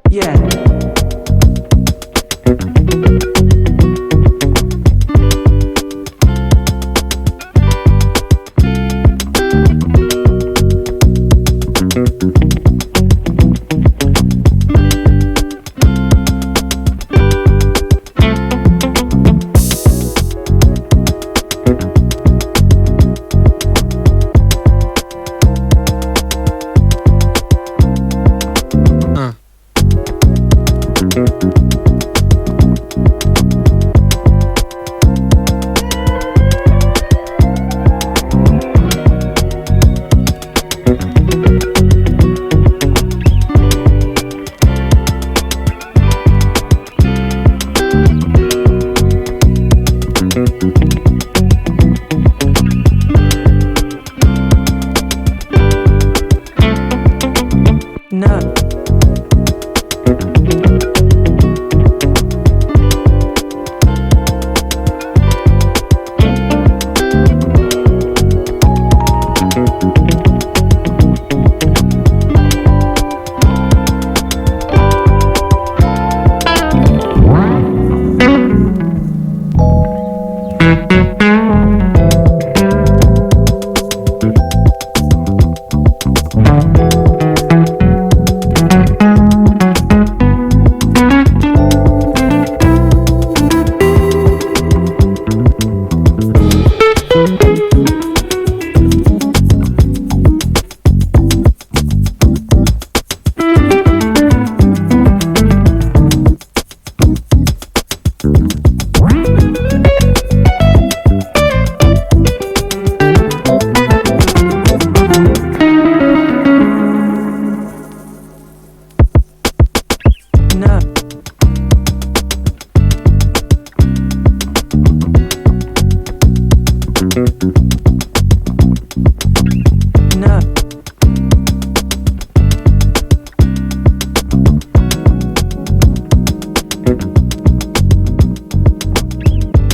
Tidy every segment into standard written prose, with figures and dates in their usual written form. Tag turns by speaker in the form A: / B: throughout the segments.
A: Yeah. No. No. No.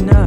A: No.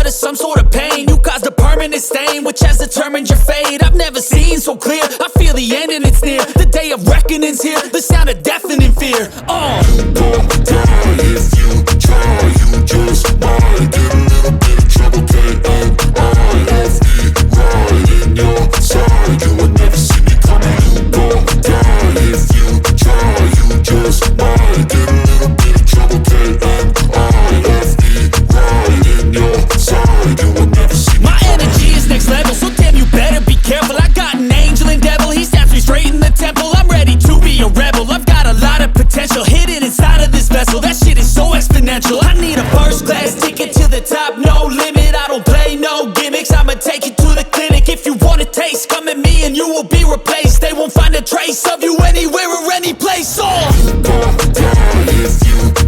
B: Some sort of pain, you caused a permanent stain, which has determined your fate. I've never seen so clear, I feel the end and it's near. The day of reckoning's here, the sound of deafening fear.
C: You gon' die if you try, you just might get a little bit of trouble, K-N-I-F-E, right in your side, you will never see me coming. You gon' die if you try, you just might get a little bit of trouble, K-N-I-F-E, right in your side, you will never see me.
B: My energy is next level, so damn you better be careful. I got an angel and devil, he stabs me straight in the temple. I'm ready to be a rebel, I've got a lot of potential hidden inside of this vessel. That shit is so exponential. I need a first class ticket to the top, no limit. I don't play no gimmicks, I'ma take you to the clinic. If you want a taste, come at me and you will be replaced. They won't find a trace of you anywhere or any place.
C: You gon' die if you